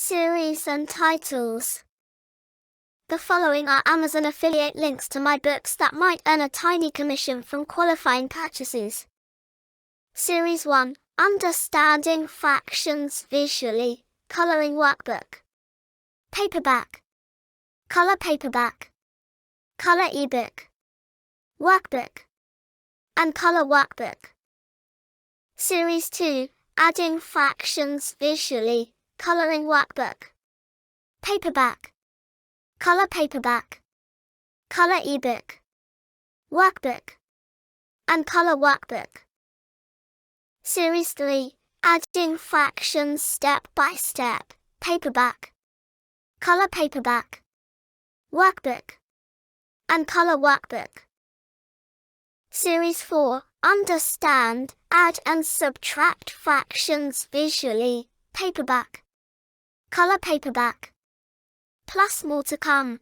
Series and titles. The following are Amazon affiliate links to my books that might earn a tiny commission from qualifying purchases. Series 1, Understanding Fractions Visually, Coloring Workbook. Paperback. Color paperback. Color ebook. Workbook. And color workbook. Series 2, Adding Fractions Visually, Coloring Workbook. Paperback. Color paperback. Color ebook. Workbook. And color workbook. Series 3, Adding Fractions Step by Step, Paperback. Color paperback. Workbook. And color workbook. Series 4, Understand, Add and Subtract Fractions Visually, Paperback. Color paperback. Plus more to come.